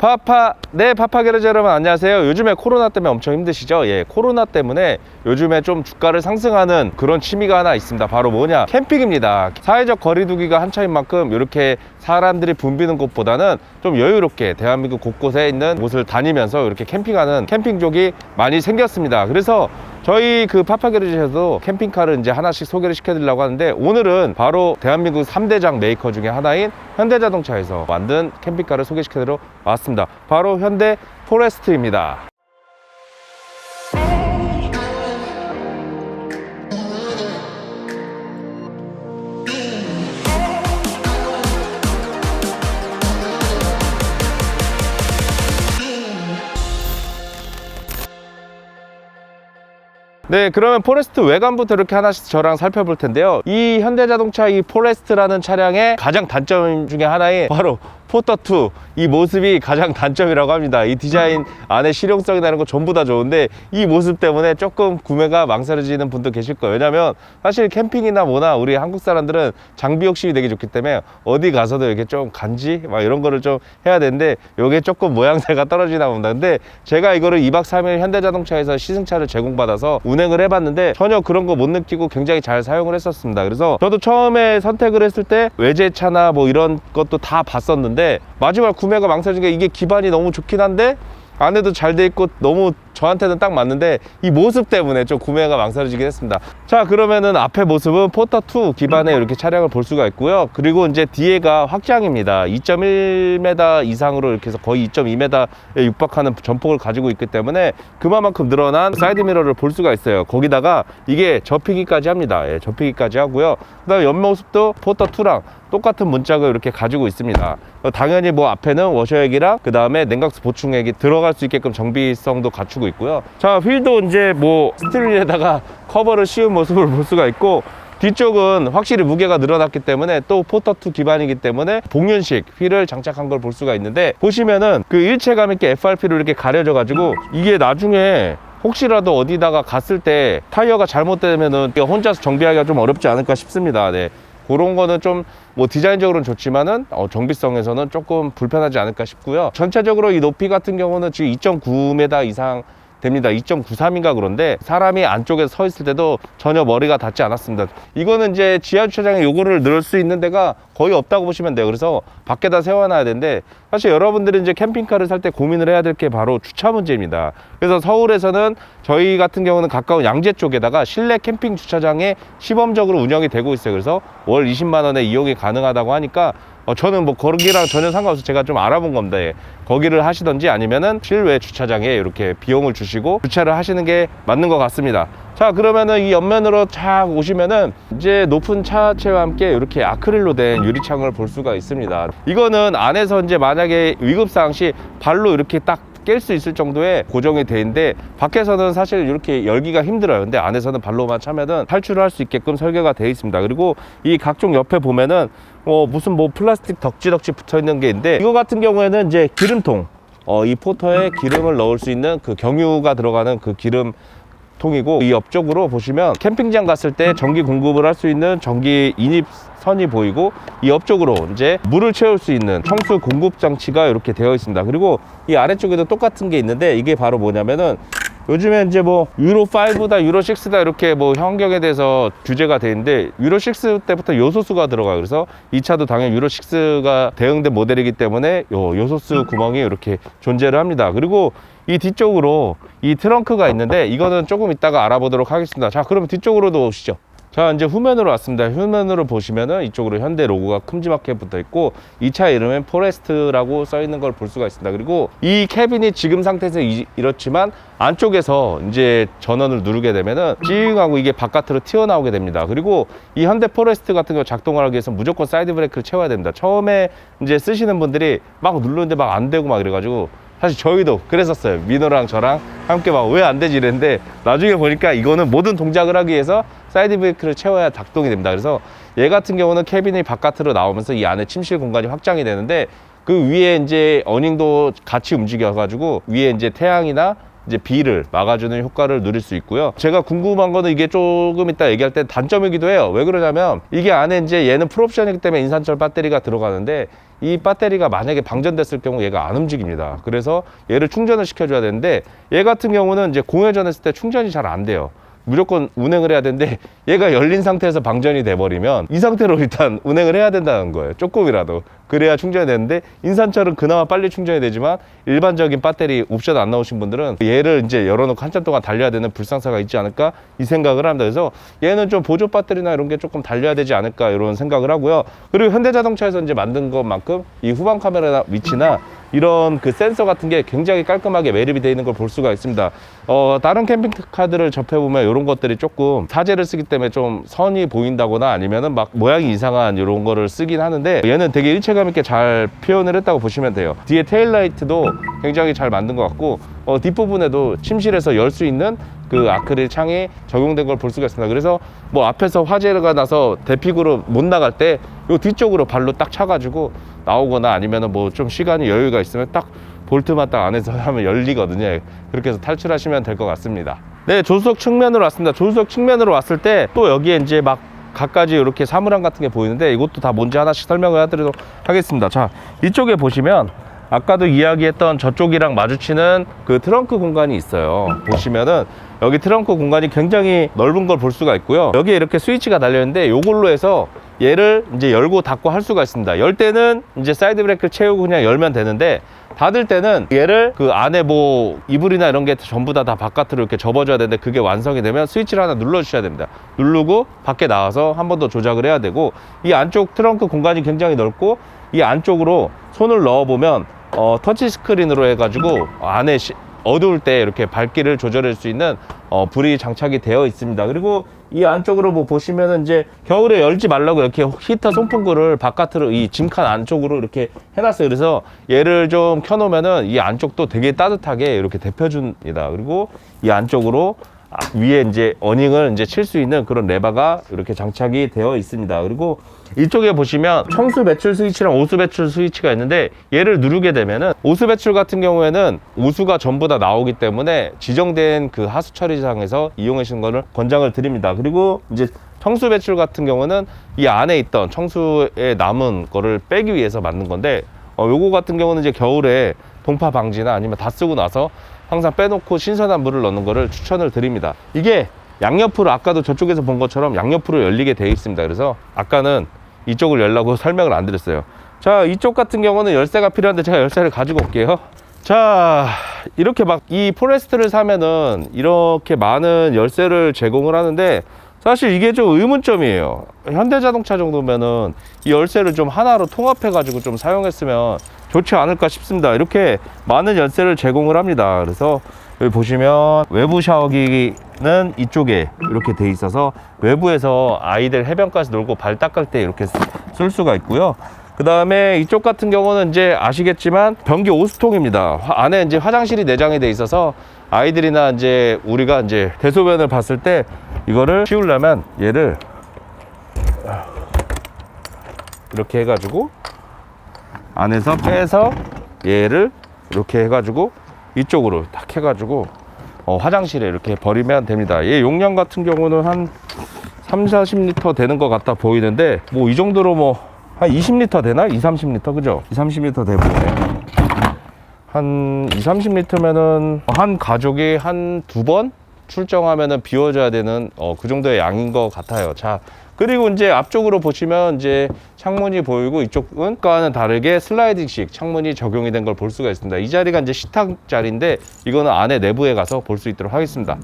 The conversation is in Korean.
파파 게러지 여러분 안녕하세요. 요즘에 코로나 때문에 엄청 힘드시죠? 예, 코로나 때문에 요즘에 좀 주가를 상승하는 그런 취미가 하나 있습니다. 바로 뭐냐? 캠핑입니다. 사회적 거리두기가 한창인 만큼 이렇게 사람들이 붐비는 곳보다는 좀 여유롭게 대한민국 곳곳에 있는 곳을 다니면서 이렇게 캠핑하는 캠핑족이 많이 생겼습니다. 그래서 저희 그 파파게러지에서도 캠핑카를 이제 하나씩 소개를 시켜드리려고 하는데, 오늘은 바로 대한민국 3대장 메이커 중에 하나인 현대자동차에서 만든 캠핑카를 소개시켜드리러 왔습니다. 바로 현대 포레스트입니다. 네, 그러면 포레스트 외관부터 이렇게 하나씩 저랑 살펴볼 텐데요. 이 현대자동차 이 포레스트라는 차량의 가장 단점 중에 하나인 바로 포터2 이 모습이 가장 단점이라고 합니다. 이 디자인 안에 실용성이나 이런 거 전부 다 좋은데 이 모습 때문에 조금 구매가 망설여지는 분도 계실 거예요. 왜냐면 사실 캠핑이나 뭐나 우리 한국 사람들은 장비 욕심이 되게 좋기 때문에 어디 가서도 이렇게 좀 간지 막 이런 거를 좀 해야 되는데, 요게 조금 모양새가 떨어지나 봅니다. 근데 제가 이거를 2박 3일 현대자동차에서 시승차를 제공받아서 운행을 해봤는데 전혀 그런 거 못 느끼고 굉장히 잘 사용을 했었습니다. 그래서 저도 처음에 선택을 했을 때 외제차나 뭐 이런 것도 다 봤었는데, 마지막 구매가 망설여진 게 이게 기반이 너무 좋긴 한데 안에도 잘 돼 있고 너무 저한테는 딱 맞는데 이 모습 때문에 좀 구매가 망설여지긴 했습니다. 자, 그러면은 앞에 모습은 포터2 기반의 이렇게 차량을 볼 수가 있고요. 그리고 이제 뒤에가 확장입니다. 2.1m 이상으로 이렇게 해서 거의 2.2m에 육박하는 전폭을 가지고 있기 때문에 그만큼 늘어난 사이드 미러를 볼 수가 있어요. 거기다가 이게 접히기까지 합니다. 예, 접히기까지 하고요. 그 다음에 옆모습도 포터2랑 똑같은 문짝을 이렇게 가지고 있습니다. 당연히 뭐 앞에는 워셔액이랑 그 다음에 냉각수 보충액이 들어갈 수 있게끔 정비성도 갖추고 있고요. 자, 휠도 이제 뭐 스틸에다가 커버를 씌운 모습을 볼 수가 있고, 뒤쪽은 확실히 무게가 늘어났기 때문에 또 포터2 기반이기 때문에 복륜식 휠을 장착한 걸 볼 수가 있는데, 보시면은 그 일체감 있게 FRP로 이렇게 가려져 가지고 이게 나중에 혹시라도 어디다가 갔을 때 타이어가 잘못되면은 혼자서 정비하기가 좀 어렵지 않을까 싶습니다. 네. 그런 거는 좀 뭐 디자인적으로는 좋지만은 정비성에서는 조금 불편하지 않을까 싶고요. 전체적으로 이 높이 같은 경우는 지금 2.9m 이상 됩니다. 2.93인가 그런데 사람이 안쪽에 서 있을 때도 전혀 머리가 닿지 않았습니다. 이거는 이제 지하 주차장에 요거를 넣을 수 있는 데가 거의 없다고 보시면 돼요. 그래서 밖에다 세워놔야 되는데, 사실 여러분들이 이제 캠핑카를 살 때 고민을 해야 될 게 바로 주차 문제입니다. 그래서 서울에서는 저희 같은 경우는 가까운 양재 쪽에다가 실내 캠핑 주차장에 시범적으로 운영이 되고 있어요. 그래서 월 20만 원에 이용이 가능하다고 하니까 저는 뭐 거기랑 전혀 상관없어서 제가 좀 알아본 겁니다. 예. 거기를 하시던지 아니면은 실외 주차장에 이렇게 비용을 주시고 주차를 하시는 게 맞는 것 같습니다. 자, 그러면은 이 옆면으로 쫙 오시면은 이제 높은 차체와 함께 이렇게 아크릴로 된 유리창을 볼 수가 있습니다. 이거는 안에서 이제 만약에 위급사항 시 발로 이렇게 딱 깰 수 있을 정도의 고정이 돼 있는데, 밖에서는 사실 이렇게 열기가 힘들어요. 근데 안에서는 발로만 차면은 탈출을 할 수 있게끔 설계가 되어 있습니다. 그리고 이 각종 옆에 보면은 무슨 뭐 플라스틱 덕지덕지 붙어 있는 게 있는데, 이거 같은 경우에는 이제 기름통, 이 포터에 기름을 넣을 수 있는 그 경유가 들어가는 그 기름 통이고, 이 옆쪽으로 보시면 캠핑장 갔을 때 전기 공급을 할 수 있는 전기 인입선이 보이고, 이 옆쪽으로 이제 물을 채울 수 있는 청수 공급 장치가 이렇게 되어 있습니다. 그리고 이 아래쪽에도 똑같은 게 있는데, 이게 바로 뭐냐면은 요즘에 이제 뭐 유로5다 유로6다 이렇게 뭐 환경에 대해서 규제가 되어 있는데, 유로6 때부터 요소수가 들어가요. 그래서 이 차도 당연히 유로6가 대응된 모델이기 때문에 요소수 구멍이 이렇게 존재를 합니다. 그리고 이 뒤쪽으로 이 트렁크가 있는데, 이거는 조금 이따가 알아보도록 하겠습니다. 자, 그럼 뒤쪽으로도 오시죠. 자, 이제 후면으로 왔습니다. 후면으로 보시면은 이쪽으로 현대 로고가 큼지막하게 붙어 있고, 이 차 이름은 포레스트라고 써 있는 걸 볼 수가 있습니다. 그리고 이 캐빈이 지금 상태에서 이렇지만 안쪽에서 이제 전원을 누르게 되면은 찡하고 이게 바깥으로 튀어나오게 됩니다. 그리고 이 현대 포레스트 같은 거 작동을 하기 위해서 무조건 사이드 브레이크를 채워야 됩니다. 처음에 이제 쓰시는 분들이 막 누르는데 막 안 되고 막 이래가지고, 사실 저희도 그랬었어요. 민호랑 저랑 함께 막 왜 안 되지 이랬는데, 나중에 보니까 이거는 모든 동작을 하기 위해서 사이드 브레이크를 채워야 작동이 됩니다. 그래서 얘 같은 경우는 캐빈이 바깥으로 나오면서 이 안에 침실 공간이 확장이 되는데, 그 위에 이제 어닝도 같이 움직여 가지고 위에 이제 태양이나 이제 비를 막아주는 효과를 누릴 수 있고요. 제가 궁금한 거는 이게 조금 이따 얘기할 때 단점이기도 해요. 왜 그러냐면 이게 안에 이제 얘는 풀옵션이기 때문에 인산철 배터리가 들어가는데 이 배터리가 만약에 방전됐을 경우 얘가 안 움직입니다. 그래서 얘를 충전을 시켜줘야 되는데 얘 같은 경우는 이제 공회전했을 때 충전이 잘 안 돼요. 무조건 운행을 해야 되는데 얘가 열린 상태에서 방전이 돼버리면 이 상태로 일단 운행을 해야 된다는 거예요. 조금이라도. 그래야 충전이 되는데 인산철은 그나마 빨리 충전이 되지만 일반적인 배터리 옵션 안 나오신 분들은 얘를 이제 열어놓고 한참 동안 달려야 되는 불상사가 있지 않을까 이 생각을 합니다. 그래서 얘는 좀 보조 배터리나 이런 게 조금 달려야 되지 않을까 이런 생각을 하고요. 그리고 현대자동차에서 이제 만든 것만큼 이 후방 카메라 위치나 이런 그 센서 같은 게 굉장히 깔끔하게 매립이 되어 있는 걸 볼 수가 있습니다. 다른 캠핑카들을 접해보면 이런 것들이 조금 사제를 쓰기 때문에 좀 선이 보인다거나 아니면은 막 모양이 이상한 이런 거를 쓰긴 하는데 얘는 되게 일체감 있게 잘 표현을 했다고 보시면 돼요. 뒤에 테일라이트도 굉장히 잘 만든 것 같고 뒷부분에도 침실에서 열 수 있는 그 아크릴 창이 적용된 걸 볼 수가 있습니다. 그래서 뭐 앞에서 화재가 나서 대픽으로 못 나갈 때 요 뒤쪽으로 발로 딱 차가지고 나오거나 아니면은 뭐 좀 시간이 여유가 있으면 딱 볼트만 딱 안에서 하면 열리거든요. 그렇게 해서 탈출하시면 될 것 같습니다. 네, 조수석 측면으로 왔습니다. 조수석 측면으로 왔을 때 또 여기에 이제 막 갖가지 이렇게 사물함 같은 게 보이는데 이것도 다 뭔지 하나씩 설명을 해드리도록 하겠습니다. 자, 이쪽에 보시면 아까도 이야기했던 저쪽이랑 마주치는 그 트렁크 공간이 있어요. 보시면은 여기 트렁크 공간이 굉장히 넓은 걸 볼 수가 있고요. 여기에 이렇게 스위치가 달려있는데 요걸로 해서 얘를 이제 열고 닫고 할 수가 있습니다. 열 때는 이제 사이드 브레이크를 채우고 그냥 열면 되는데 닫을 때는 얘를 그 안에 뭐 이불이나 이런 게 전부 다 바깥으로 이렇게 접어줘야 되는데 그게 완성이 되면 스위치를 하나 눌러 주셔야 됩니다. 누르고 밖에 나와서 한 번 더 조작을 해야 되고 이 안쪽 트렁크 공간이 굉장히 넓고 이 안쪽으로 손을 넣어 보면 터치 스크린으로 해가지고 안에 어두울 때 이렇게 밝기를 조절할 수 있는 불이 장착이 되어 있습니다. 그리고 이 안쪽으로 뭐 보시면은 이제 겨울에 열지 말라고 이렇게 히터 송풍구를 바깥으로 이 짐칸 안쪽으로 이렇게 해놨어요. 그래서 얘를 좀 켜놓으면은 이 안쪽도 되게 따뜻하게 이렇게 데펴줍니다. 그리고 이 안쪽으로 위에 이제 어닝을 이제 칠 수 있는 그런 레버가 이렇게 장착이 되어 있습니다. 그리고 이쪽에 보시면 청수 배출 스위치랑 오수 배출 스위치가 있는데 얘를 누르게 되면은 오수 배출 같은 경우에는 오수가 전부 다 나오기 때문에 지정된 그 하수 처리장에서 이용하시는 거를 권장을 드립니다. 그리고 이제 청수 배출 같은 경우는 이 안에 있던 청수에 남은 거를 빼기 위해서 만든 건데 요거 같은 경우는 이제 겨울에 동파 방지나 아니면 다 쓰고 나서 항상 빼놓고 신선한 물을 넣는 거를 추천을 드립니다. 이게 양옆으로 아까도 저쪽에서 본 것처럼 양옆으로 열리게 되어 있습니다. 그래서 아까는 이쪽을 열라고 설명을 안 드렸어요. 자, 이쪽 같은 경우는 열쇠가 필요한데 제가 열쇠를 가지고 올게요. 자, 이렇게 막 이 포레스트를 사면은 이렇게 많은 열쇠를 제공을 하는데 사실 이게 좀 의문점이에요. 현대자동차 정도면은 이 열쇠를 좀 하나로 통합해 가지고 좀 사용했으면 좋지 않을까 싶습니다. 이렇게 많은 열쇠를 제공을 합니다. 그래서 여기 보시면 외부 샤워기는 이쪽에 이렇게 돼 있어서 외부에서 아이들 해변가에서 놀고 발 닦을 때 이렇게 쓸 수가 있고요. 그 다음에 이쪽 같은 경우는 이제 아시겠지만 변기 오수통입니다. 안에 이제 화장실이 내장이 돼 있어서 아이들이나 이제 우리가 이제 대소변을 봤을 때 이거를 치우려면 얘를 이렇게 해가지고 안에서 빼서 얘를 이렇게 해가지고 이쪽으로 딱 해가지고 화장실에 이렇게 버리면 됩니다. 얘 용량 같은 경우는 한 30-40리터 되는 것 같아 보이는데 뭐 이 정도로 뭐 한 20리터 되나? 20-30리터 그죠? 20-30리터 돼 보이네. 한 20-30리터면은 한 가족이 한 2번 출정하면은 비워줘야 되는 그 정도의 양인 것 같아요. 자, 그리고 이제 앞쪽으로 보시면 이제 창문이 보이고 이쪽은 아까와는 다르게 슬라이딩식 창문이 적용이 된 걸 볼 수가 있습니다. 이 자리가 이제 식탁 자리인데 이거는 안에 내부에 가서 볼 수 있도록 하겠습니다.